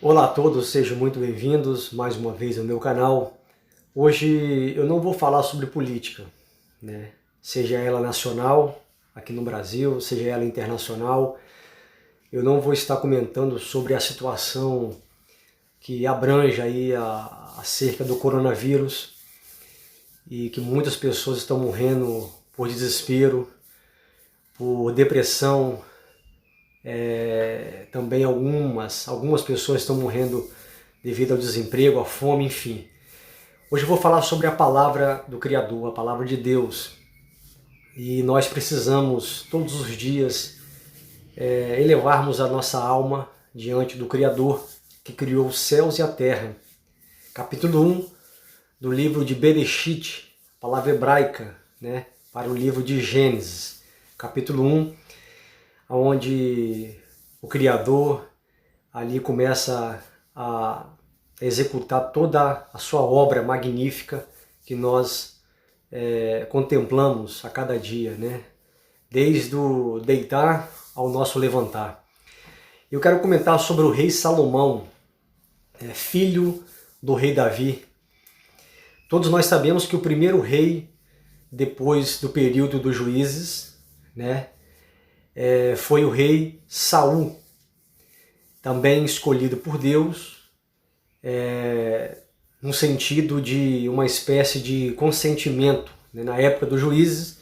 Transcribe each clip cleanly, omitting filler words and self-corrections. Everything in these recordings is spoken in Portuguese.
Olá a todos, sejam muito bem-vindos mais uma vez ao meu canal. Hoje eu não vou falar sobre política, né? Seja ela nacional, aqui no Brasil, seja ela internacional. Eu não vou estar comentando sobre a situação que abrange aí acerca do coronavírus e que muitas pessoas estão morrendo por desespero, por depressão. Também algumas pessoas estão morrendo devido ao desemprego, à fome, enfim. Hoje eu vou falar sobre a palavra do Criador, a palavra de Deus. E nós precisamos todos os dias elevarmos a nossa alma diante do Criador que criou os céus e a terra. Capítulo 1 do livro de Bereshit, palavra hebraica, né, para o livro de Gênesis. Capítulo 1, onde o Criador ali começa a executar toda a sua obra magnífica que nós contemplamos a cada dia, né? Desde o deitar ao nosso levantar. Eu quero comentar sobre o rei Salomão, filho do rei Davi. Todos nós sabemos que o primeiro rei, depois do período dos juízes, né, foi o rei Saul, também escolhido por Deus, no sentido de uma espécie de consentimento. Na época dos juízes,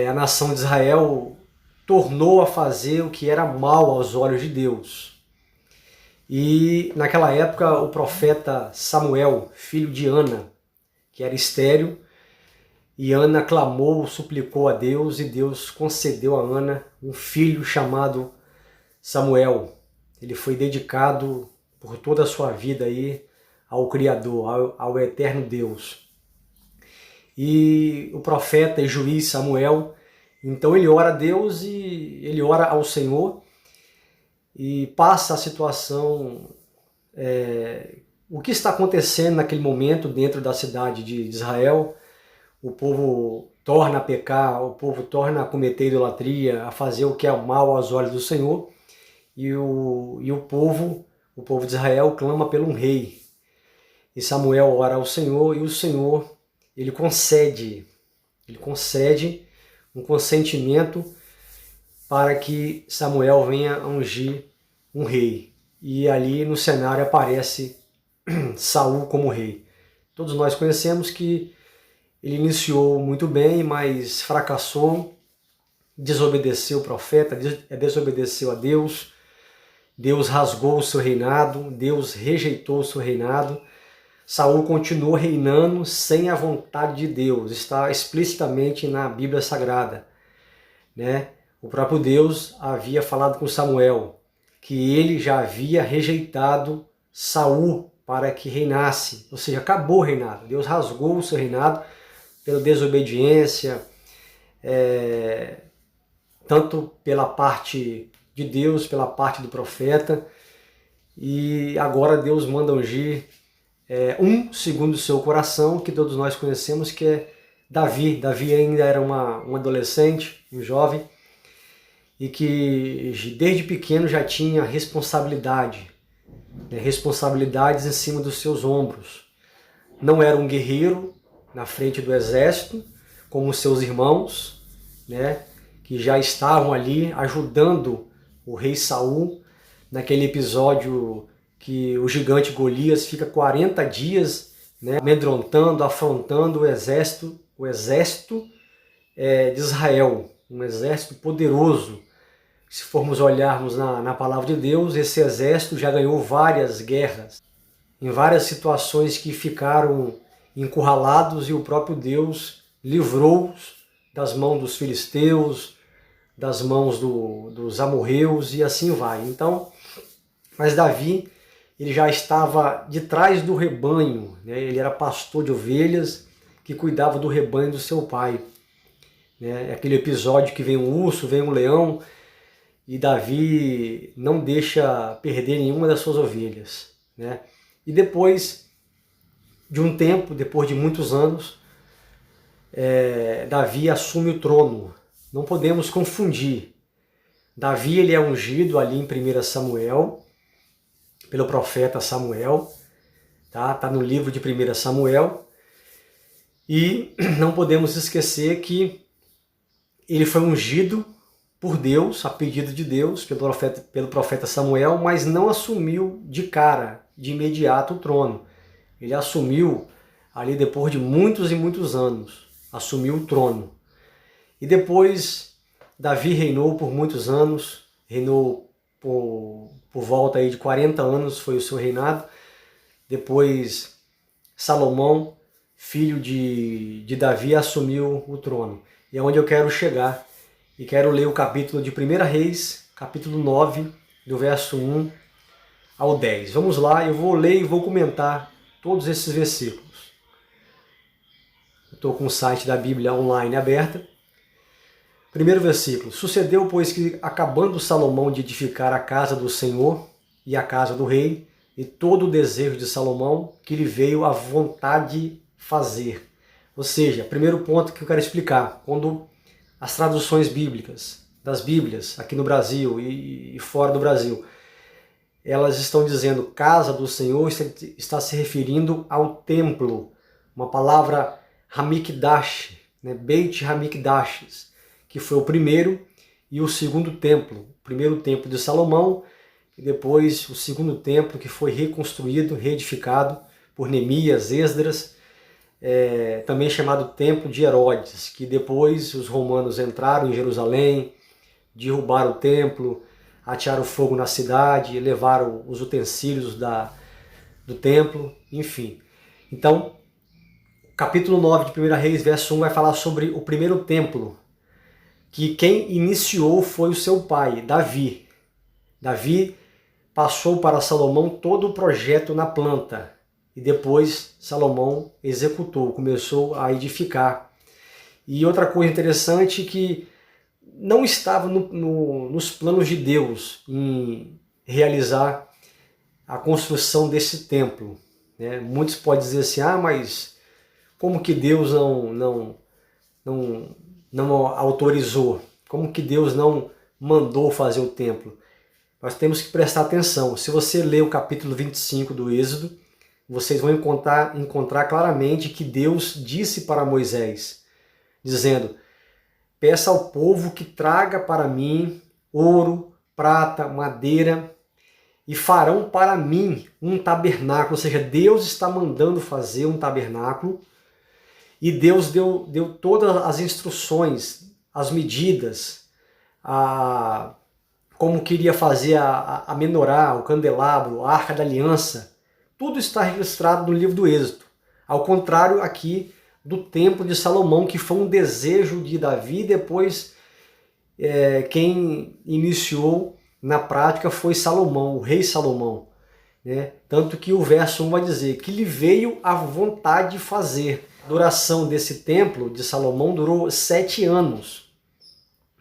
a nação de Israel tornou a fazer o que era mal aos olhos de Deus. E naquela época o profeta Samuel, filho de Ana, que era estéril, e Ana clamou, suplicou a Deus, e Deus concedeu a Ana um filho chamado Samuel. Ele foi dedicado por toda a sua vida aí ao Criador, ao eterno Deus. E o profeta e juiz Samuel, então ele ora a Deus e ele ora ao Senhor e passa a situação, o que está acontecendo naquele momento dentro da cidade de Israel. O povo torna a pecar, o povo torna a cometer idolatria, a fazer o que é mal aos olhos do Senhor, e o povo de Israel clama por um rei. E Samuel ora ao Senhor, e o Senhor ele concede um consentimento para que Samuel venha a ungir um rei. E ali no cenário aparece Saul como rei. Todos nós conhecemos que ele iniciou muito bem, mas fracassou, desobedeceu o profeta, desobedeceu a Deus. Deus rasgou o seu reinado, Deus rejeitou o seu reinado. Saul continuou reinando sem a vontade de Deus, está explicitamente na Bíblia Sagrada, né? O próprio Deus havia falado com Samuel que ele já havia rejeitado Saul para que reinasse, ou seja, acabou o reinado. Deus rasgou o seu reinado pela desobediência, tanto pela parte de Deus, pela parte do profeta, e agora Deus manda ungir um segundo o seu coração, que todos nós conhecemos, que é Davi. Davi ainda era um adolescente, um jovem, e que desde pequeno já tinha responsabilidades em cima dos seus ombros. Não era um guerreiro na frente do exército, como seus irmãos, né, que já estavam ali ajudando o rei Saul, naquele episódio que o gigante Golias fica 40 dias, né, amedrontando, afrontando o exército de Israel, um exército poderoso. Se formos olharmos na palavra de Deus, esse exército já ganhou várias guerras, em várias situações que ficaram encurralados, e o próprio Deus livrou-os das mãos dos filisteus, das mãos dos amorreus, e assim vai. Então, mas Davi, ele já estava de trás do rebanho, né? Ele era pastor de ovelhas que cuidava do rebanho do seu pai, né? Aquele episódio que vem um urso, vem um leão, e Davi não deixa perder nenhuma das suas ovelhas, né? E depois de um tempo, depois de muitos anos, Davi assume o trono. Não podemos confundir. Davi ele é ungido ali em 1 Samuel, pelo profeta Samuel, tá? Tá no livro de 1 Samuel. E não podemos esquecer que ele foi ungido por Deus, a pedido de Deus, pelo profeta Samuel, mas não assumiu de cara, de imediato, o trono. Ele assumiu ali depois de muitos e muitos anos, assumiu o trono. E depois Davi reinou por muitos anos, reinou por volta aí de 40 anos, foi o seu reinado. Depois Salomão, filho de Davi, assumiu o trono. E é onde eu quero chegar. E quero ler o capítulo de 1 Reis, capítulo 9, do verso 1 ao 10. Vamos lá, eu vou ler e vou comentar todos esses versículos. Estou com o site da Bíblia online aberta. Primeiro versículo. Sucedeu, pois, que acabando Salomão de edificar a casa do Senhor e a casa do rei, e todo o desejo de Salomão, que lhe veio a vontade fazer. Ou seja, primeiro ponto que eu quero explicar, quando as traduções bíblicas, das Bíblias, aqui no Brasil e fora do Brasil, elas estão dizendo casa do Senhor, está se referindo ao templo, uma palavra Hamikdash, né? Beit Hamikdash, que foi o primeiro e o segundo templo. O primeiro templo de Salomão e depois o segundo templo que foi reconstruído, reedificado por Neemias, Esdras, também chamado Templo de Herodes, que depois os romanos entraram em Jerusalém, derrubaram o templo, atearam fogo na cidade, levaram os utensílios do templo, enfim. Então, capítulo 9 de 1 Reis, verso 1, vai falar sobre o primeiro templo, que quem iniciou foi o seu pai, Davi. Davi passou para Salomão todo o projeto na planta, e depois Salomão executou, começou a edificar. E outra coisa interessante que não estava nos planos de Deus em realizar a construção desse templo, né? Muitos podem dizer assim, mas como que Deus não autorizou? Como que Deus não mandou fazer o templo? Nós temos que prestar atenção. Se você ler o capítulo 25 do Êxodo, vocês vão encontrar claramente que Deus disse para Moisés, dizendo, peça ao povo que traga para mim ouro, prata, madeira, e farão para mim um tabernáculo. Ou seja, Deus está mandando fazer um tabernáculo, e Deus deu todas as instruções, as medidas, como queria fazer a menorá, o candelabro, a arca da aliança. Tudo está registrado no livro do Êxodo. Ao contrário aqui do templo de Salomão, que foi um desejo de Davi, depois quem iniciou na prática foi Salomão, o rei Salomão, né? Tanto que o verso 1 vai dizer que lhe veio a vontade de fazer. A duração desse templo de Salomão durou 7 anos,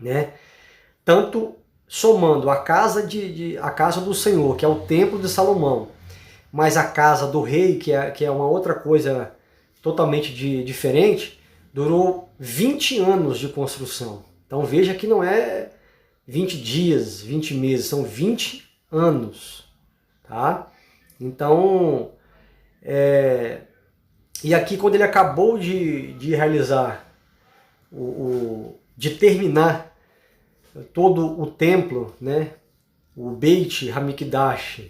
né? Tanto somando a casa do Senhor, que é o templo de Salomão, mas a casa do rei, que é uma outra coisa totalmente diferente, durou 20 anos de construção. Então veja que não é 20 dias, 20 meses, são 20 anos. Tá? Então, e aqui quando ele acabou de realizar, de terminar todo o templo, né? O Beit Hamikdash,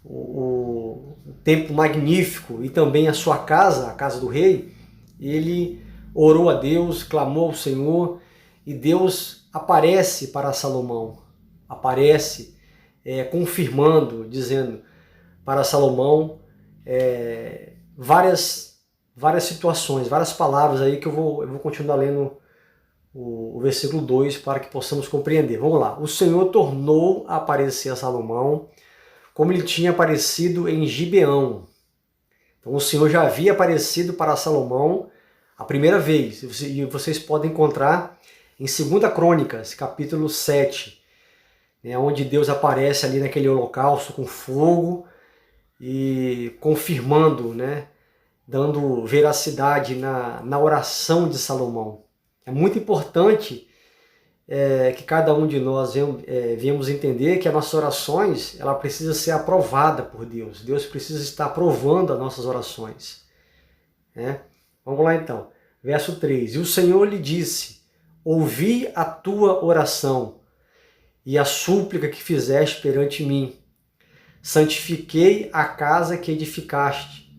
o templo magnífico e também a sua casa, a casa do rei, ele orou a Deus, clamou ao Senhor e Deus aparece para Salomão, aparece confirmando, dizendo para Salomão várias situações, várias palavras aí que eu vou continuar lendo o versículo 2 para que possamos compreender. Vamos lá. O Senhor tornou a aparecer a Salomão como ele tinha aparecido em Gibeão. Então o Senhor já havia aparecido para Salomão a primeira vez. E vocês podem encontrar em 2 Crônicas, capítulo 7, né, onde Deus aparece ali naquele holocausto com fogo e confirmando, né, dando veracidade na oração de Salomão. É muito importante que cada um de nós viemos entender que as nossas orações, ela precisa ser aprovada por Deus. Deus precisa estar aprovando as nossas orações. Né? Vamos lá então. Verso 3. E o Senhor lhe disse: ouvi a tua oração e a súplica que fizeste perante mim. Santifiquei a casa que edificaste,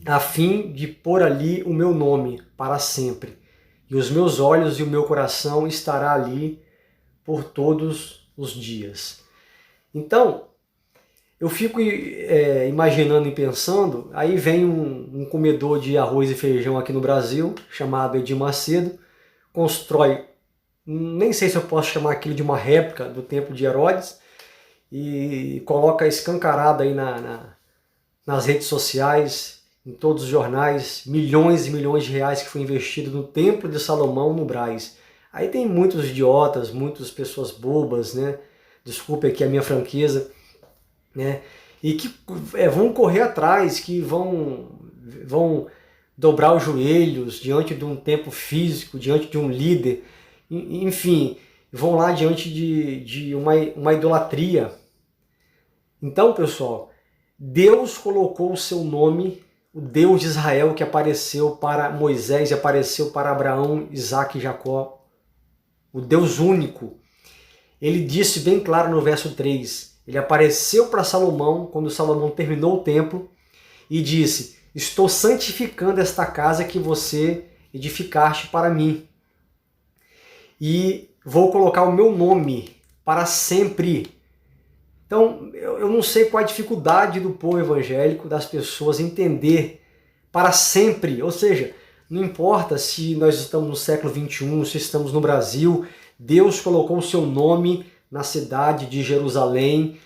a fim de pôr ali o meu nome para sempre. E os meus olhos e o meu coração estará ali por todos os dias. Então, eu fico imaginando e pensando, aí vem um comedor de arroz e feijão aqui no Brasil, chamado Edir Macedo, constrói, nem sei se eu posso chamar aquilo de uma réplica do templo de Herodes, e coloca escancarado aí nas redes sociais, em todos os jornais, milhões e milhões de reais que foi investido no Templo de Salomão no Brás. Aí tem muitos idiotas, muitas pessoas bobas, né? Desculpe aqui a minha franqueza, né? E que vão correr atrás, que vão dobrar os joelhos diante de um templo físico, diante de um líder, enfim, vão lá diante de uma idolatria. Então, pessoal, Deus colocou o seu nome, o Deus de Israel que apareceu para Moisés e apareceu para Abraão, Isaque e Jacó, o Deus único. Ele disse bem claro no verso 3, ele apareceu para Salomão quando Salomão terminou o templo e disse: estou santificando esta casa que você edificaste para mim e vou colocar o meu nome para sempre. Então, eu não sei qual a dificuldade do povo evangélico, das pessoas entender para sempre. Ou seja, não importa se nós estamos no século XXI, se estamos no Brasil, Deus colocou o seu nome na cidade de Jerusalém,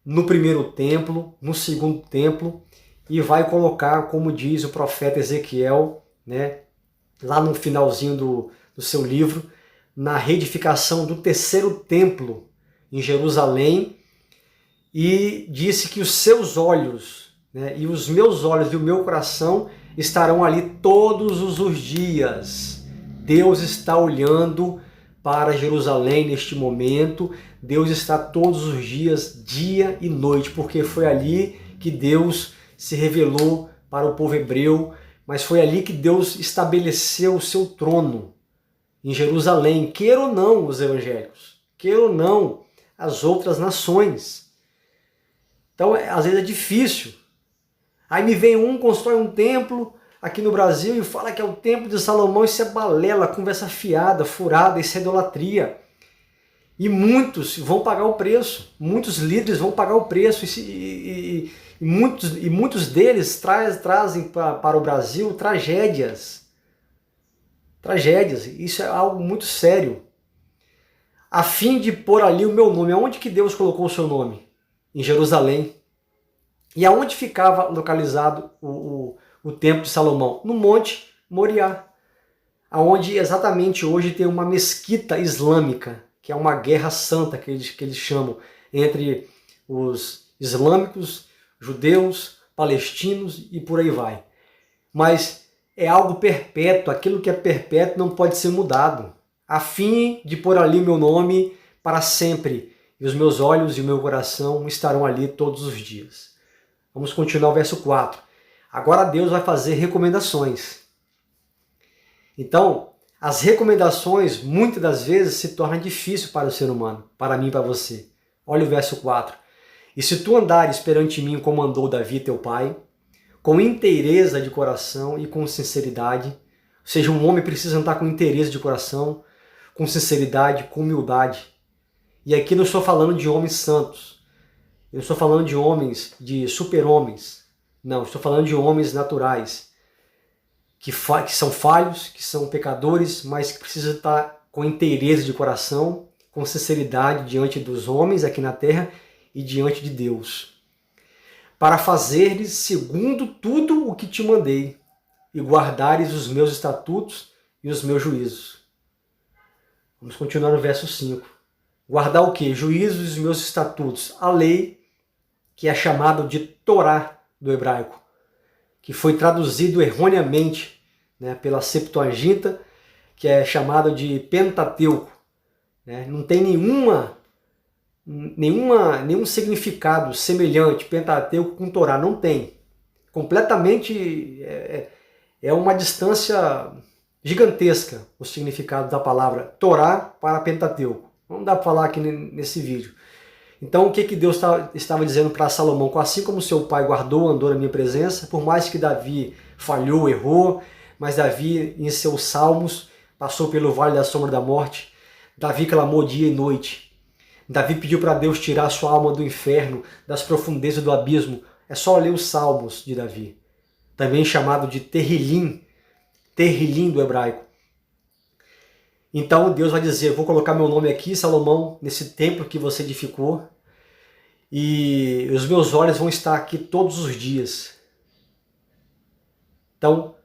no primeiro templo, no segundo templo, e vai colocar, como diz o profeta Ezequiel, né, lá no finalzinho do seu livro, na reedificação do terceiro templo em Jerusalém, e disse que os seus olhos, né, e os meus olhos e o meu coração estarão ali todos os dias. Deus está olhando para Jerusalém neste momento, Deus está todos os dias, dia e noite, porque foi ali que Deus se revelou para o povo hebreu, mas foi ali que Deus estabeleceu o seu trono, em Jerusalém, queira ou não os evangélicos, queira ou não as outras nações. Então, às vezes é difícil. Aí me vem constrói um templo aqui no Brasil e fala que é o templo de Salomão, isso é balela, conversa fiada, furada, isso é idolatria. E muitos vão pagar o preço, muitos líderes vão pagar o preço, e muitos deles trazem para o Brasil tragédias. Tragédias, isso é algo muito sério. A fim de pôr ali o meu nome. Aonde que Deus colocou o seu nome? Em Jerusalém. E aonde ficava localizado o templo de Salomão? No Monte Moriá, aonde exatamente hoje tem uma mesquita islâmica, que é uma guerra santa que eles chamam, entre os islâmicos, judeus, palestinos e por aí vai. Mas é algo perpétuo, aquilo que é perpétuo não pode ser mudado, a fim de pôr ali meu nome para sempre, e os meus olhos e o meu coração estarão ali todos os dias. Vamos continuar o verso 4. Agora Deus vai fazer recomendações. Então, as recomendações muitas das vezes se tornam difíceis para o ser humano, para mim e para você. Olha o verso 4. E se tu andares perante mim como andou Davi teu pai, com inteireza de coração e com sinceridade, ou seja, um homem precisa andar com inteireza de coração, com sinceridade, com humildade. E aqui não estou falando de homens santos, eu não estou falando de homens, de super-homens, não, estou falando de homens naturais, que são falhos, que são pecadores, mas que precisam estar com inteireza de coração, com sinceridade diante dos homens aqui na terra e diante de Deus, para fazeres segundo tudo o que te mandei, e guardares os meus estatutos e os meus juízos. Vamos continuar no verso 5. Guardar o quê? Juízos e os meus estatutos. A lei, que é chamada de Torá do hebraico, que foi traduzido erroneamente, né, pela Septuaginta, que é chamada de Pentateuco, né? Não tem nenhum significado semelhante Pentateuco com Torá, não tem. Completamente é uma distância gigantesca o significado da palavra Torá para Pentateuco. Não dá para falar aqui nesse vídeo. Então o que Deus estava dizendo para Salomão? Assim como seu pai guardou, andou na minha presença, por mais que Davi falhou, errou, mas Davi em seus salmos passou pelo vale da sombra da morte, Davi clamou dia e noite, Davi pediu para Deus tirar sua alma do inferno, das profundezas do abismo. É só ler os salmos de Davi, também chamado de Terrilim do hebraico. Então Deus vai dizer, vou colocar meu nome aqui, Salomão, nesse templo que você edificou, e os meus olhos vão estar aqui todos os dias. Então,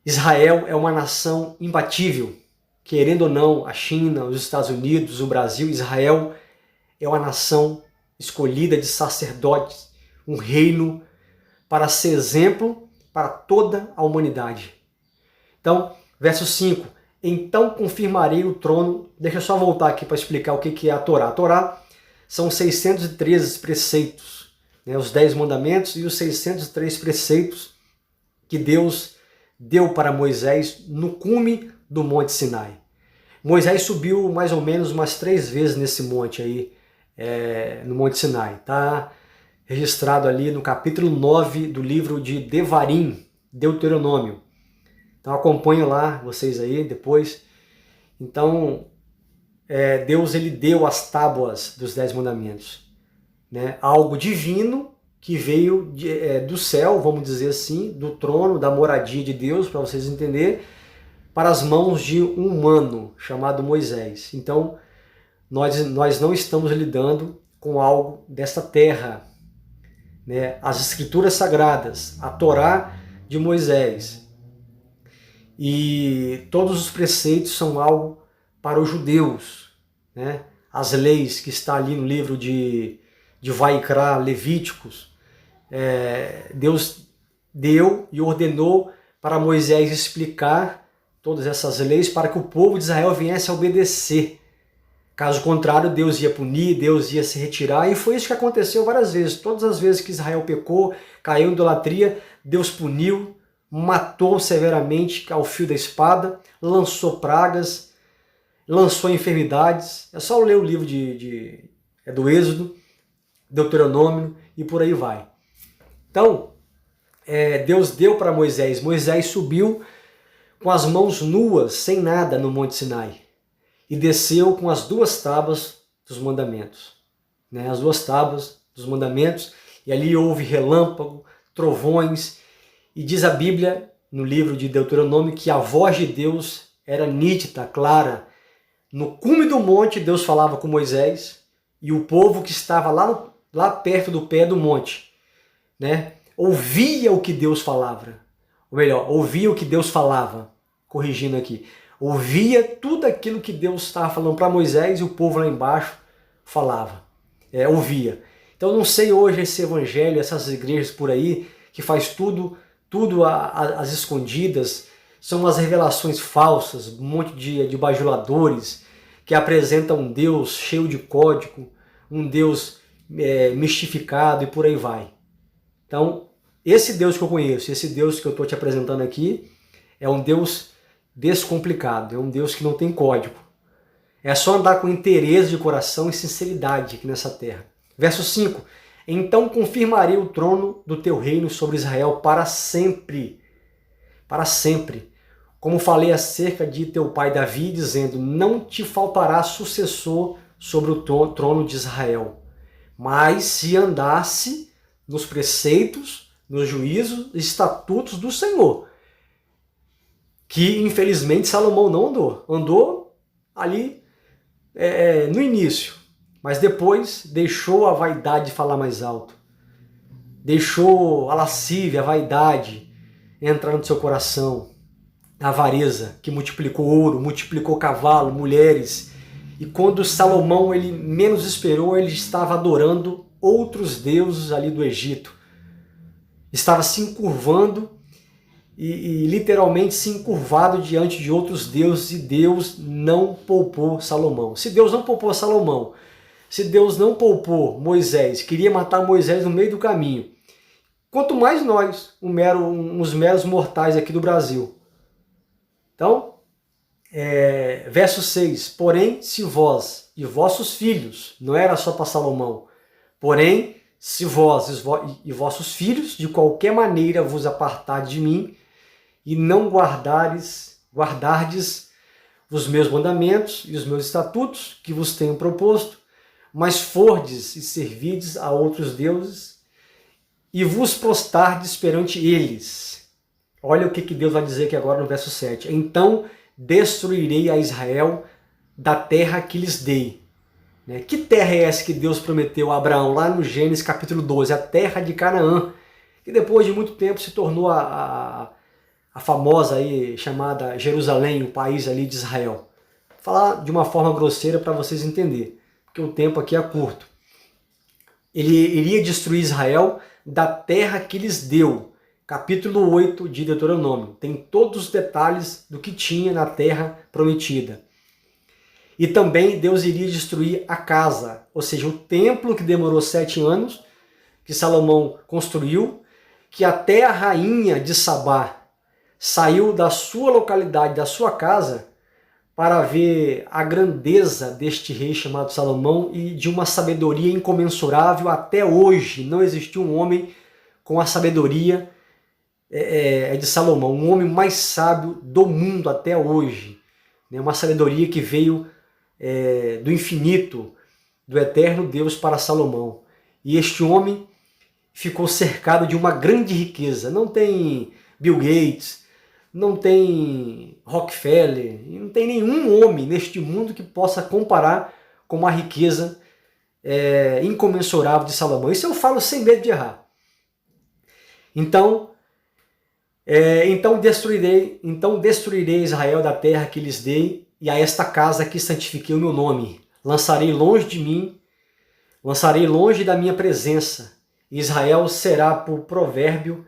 Israel é uma nação imbatível. Querendo ou não, a China, os Estados Unidos, o Brasil, Israel é uma nação escolhida de sacerdotes, um reino para ser exemplo para toda a humanidade. Então, verso 5, então confirmarei o trono. Deixa eu só voltar aqui para explicar o que é a Torá. A Torá são 613 preceitos, né, os 10 mandamentos e os 603 preceitos que Deus deu para Moisés no cume do Monte Sinai. Moisés subiu mais ou menos umas 3 vezes nesse monte aí, no Monte Sinai. Está registrado ali no capítulo 9 do livro de Devarim, Deuteronômio. Então acompanho lá vocês aí depois. Então Deus ele deu as tábuas dos 10 mandamentos, né? Algo divino que veio do céu, vamos dizer assim, do trono, da moradia de Deus, para vocês entenderem, para as mãos de um humano chamado Moisés. Então nós não estamos lidando com algo desta terra, né? As escrituras sagradas, a Torá de Moisés e todos os preceitos são algo para os judeus, né? As leis que está ali no livro de Vaikra, Levíticos, Deus deu e ordenou para Moisés explicar todas essas leis para que o povo de Israel viesse a obedecer. Caso contrário, Deus ia punir, Deus ia se retirar, e foi isso que aconteceu várias vezes. Todas as vezes que Israel pecou, caiu em idolatria, Deus puniu, matou severamente ao fio da espada, lançou pragas, lançou enfermidades. É só ler o livro do Êxodo, Deuteronômio e por aí vai. Então, Deus deu para Moisés. Moisés subiu com as mãos nuas, sem nada, no Monte Sinai, e desceu com as 2 tábuas dos mandamentos, né? As 2 tábuas dos mandamentos, e ali houve relâmpago, trovões, e diz a Bíblia, no livro de Deuteronômio, que a voz de Deus era nítida, clara. No cume do monte, Deus falava com Moisés, e o povo que estava lá perto do pé do monte, né, ouvia o que Deus falava. Ou melhor, ouvia o que Deus falava, corrigindo aqui. Ouvia tudo aquilo que Deus estava falando para Moisés e o povo lá embaixo falava, ouvia. Então eu não sei hoje esse evangelho, essas igrejas por aí, que faz tudo às escondidas, são umas revelações falsas, um monte de bajuladores que apresentam um Deus cheio de código, um Deus mistificado e por aí vai. Então, esse Deus que eu conheço, esse Deus que eu estou te apresentando aqui, é um Deus descomplicado, é um Deus que não tem código. É só andar com interesse de coração e sinceridade aqui nessa terra. Verso 5. Então confirmarei o trono do teu reino sobre Israel para sempre. Para sempre. Como falei acerca de teu pai Davi, dizendo, não te faltará sucessor sobre o trono de Israel. Mas se andasse nos preceitos, nos juízos e estatutos do Senhor, que infelizmente Salomão não andou. Andou ali no início, mas depois deixou a vaidade falar mais alto. Deixou a lascívia, a vaidade entrar no seu coração. A avareza que multiplicou ouro, multiplicou cavalo, mulheres. E quando Salomão ele menos esperou, ele estava adorando outros deuses ali do Egito. Estava se encurvando e literalmente se encurvado diante de outros deuses, e Deus não poupou Salomão. Se Deus não poupou Salomão, se Deus não poupou Moisés, queria matar Moisés no meio do caminho, quanto mais nós, uns meros mortais aqui do Brasil. Então, verso 6, porém, se vós e vossos filhos, não era só para Salomão, porém, se vós e vossos filhos de qualquer maneira vos apartardes de mim, e não guardardes os meus mandamentos e os meus estatutos que vos tenho proposto, mas fordes e servides a outros deuses, e vos prostardes perante eles. Olha o que Deus vai dizer aqui agora no verso 7. Então destruirei a Israel da terra que lhes dei. Que terra é essa que Deus prometeu a Abraão lá no Gênesis capítulo 12? A terra de Canaã, que depois de muito tempo se tornou a famosa aí, chamada Jerusalém, o país ali de Israel. Vou falar de uma forma grosseira para vocês entenderem, porque o tempo aqui é curto. Ele iria destruir Israel da terra que lhes deu. Capítulo 8 de Deuteronômio. Tem todos os detalhes do que tinha na terra prometida. E também Deus iria destruir a casa, ou seja, o templo que demorou 7 anos, que Salomão construiu, que até a rainha de Sabá saiu da sua localidade, da sua casa, para ver a grandeza deste rei chamado Salomão e de uma sabedoria incomensurável. Até hoje não existiu um homem com a sabedoria de Salomão, um homem mais sábio do mundo até hoje. Uma sabedoria que veio do infinito, do eterno Deus para Salomão. E este homem ficou cercado de uma grande riqueza. Não tem Bill Gates, não tem Rockefeller, não tem nenhum homem neste mundo que possa comparar com a riqueza incomensurável de Salomão. Isso eu falo sem medo de errar. Então destruirei Israel da terra que lhes dei, e a esta casa que santifiquei o meu nome. Lançarei longe de mim, lançarei longe da minha presença. Israel será por provérbio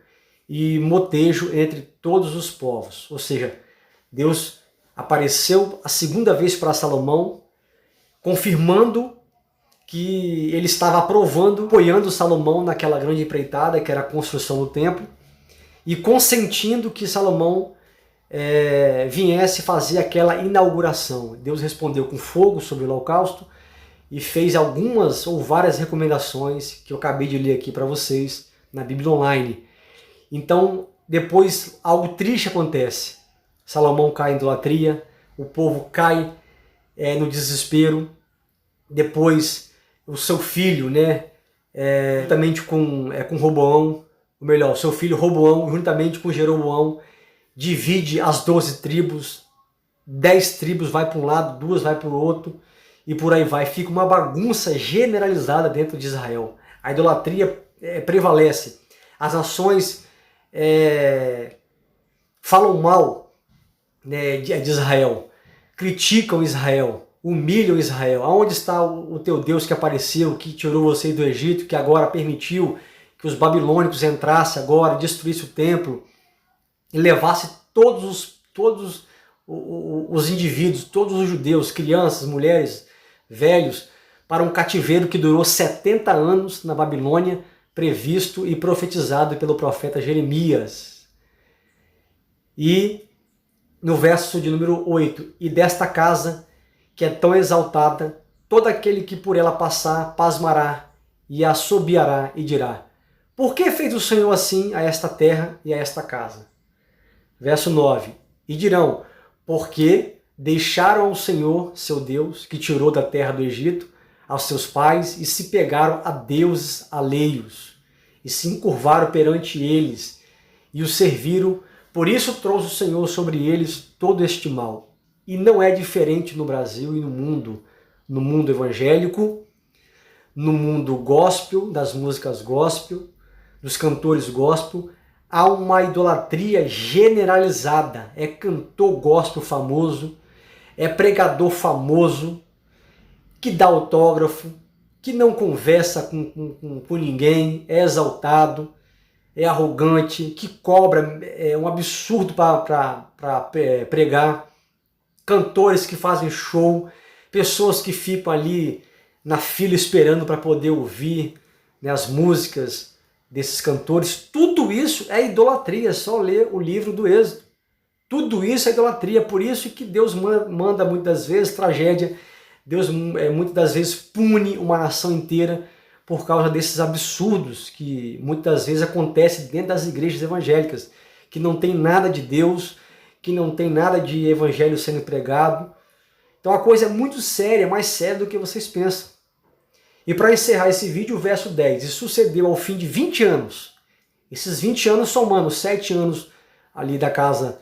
e motejo entre todos os povos. Ou seja, Deus apareceu a segunda vez para Salomão, confirmando que ele estava apoiando Salomão naquela grande empreitada que era a construção do templo, e consentindo que Salomão viesse fazer aquela inauguração. Deus respondeu com fogo sobre o holocausto e fez algumas ou várias recomendações que eu acabei de ler aqui para vocês na Bíblia Online. Então, depois algo triste acontece. Salomão cai em idolatria, o povo cai no desespero. Depois, o seu filho, juntamente com Roboão, ou melhor, o seu filho Roboão, juntamente com Jeroboão, divide as 12 tribos, 10 tribos vai para um lado, 2 vai para o outro, e por aí vai. Fica uma bagunça generalizada dentro de Israel. A idolatria prevalece. As nações falam mal de Israel, criticam Israel, humilham Israel. Aonde está o teu Deus que apareceu, que tirou você do Egito, que agora permitiu que os babilônicos entrassem agora, destruísse o templo e levasse todos os indivíduos, todos os judeus, crianças, mulheres, velhos, para um cativeiro que durou 70 anos na Babilônia, previsto e profetizado pelo profeta Jeremias. E no verso de número 8, e desta casa que é tão exaltada, todo aquele que por ela passar pasmará e assobiará e dirá: por que fez o Senhor assim a esta terra e a esta casa? Verso 9, e dirão: porque deixaram ao Senhor, seu Deus, que tirou da terra do Egito, aos seus pais, e se pegaram a deuses alheios, e se encurvaram perante eles, e os serviram. Por isso trouxe o Senhor sobre eles todo este mal. E não é diferente no Brasil e no mundo evangélico, no mundo gospel, das músicas gospel, dos cantores gospel. Há uma idolatria generalizada. É cantor gospel famoso, é pregador famoso, que dá autógrafo, que não conversa com ninguém, é exaltado, é arrogante, que cobra, é um absurdo para pregar, cantores que fazem show, pessoas que ficam ali na fila esperando para poder ouvir, né, as músicas desses cantores. Tudo isso é idolatria, é só ler o livro do Êxodo. Tudo isso é idolatria, por isso que Deus manda muitas vezes tragédia, Deus muitas das vezes pune uma nação inteira por causa desses absurdos que muitas vezes acontecem dentro das igrejas evangélicas, que não tem nada de Deus, que não tem nada de evangelho sendo pregado. Então a coisa é muito séria, mais séria do que vocês pensam. E para encerrar esse vídeo, o verso 10, e sucedeu ao fim de 20 anos, esses 20 anos somando 7 anos ali da casa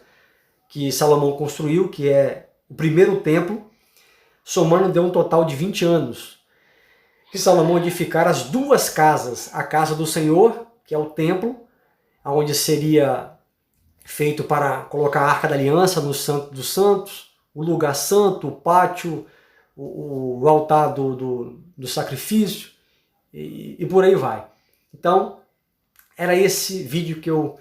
que Salomão construiu, que é o primeiro templo, somando deu um total de 20 anos, que Salomão edificara as duas casas, a casa do Senhor, que é o templo, onde seria feito para colocar a Arca da Aliança no Santo dos Santos, o lugar santo, o pátio, o altar do sacrifício, e por aí vai. Então, era esse vídeo que eu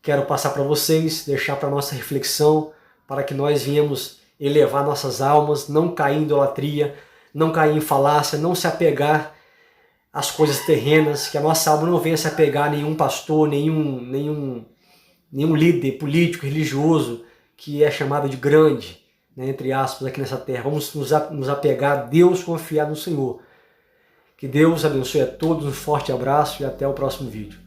quero passar para vocês, deixar para nossa reflexão, para que nós venhamos elevar nossas almas, não cair em idolatria, não cair em falácia, não se apegar às coisas terrenas, que a nossa alma não venha se apegar a nenhum pastor, nenhum líder político, religioso, que é chamado de grande, né, entre aspas, aqui nessa terra. Vamos nos apegar a Deus, confiar no Senhor. Que Deus abençoe a todos, um forte abraço e até o próximo vídeo.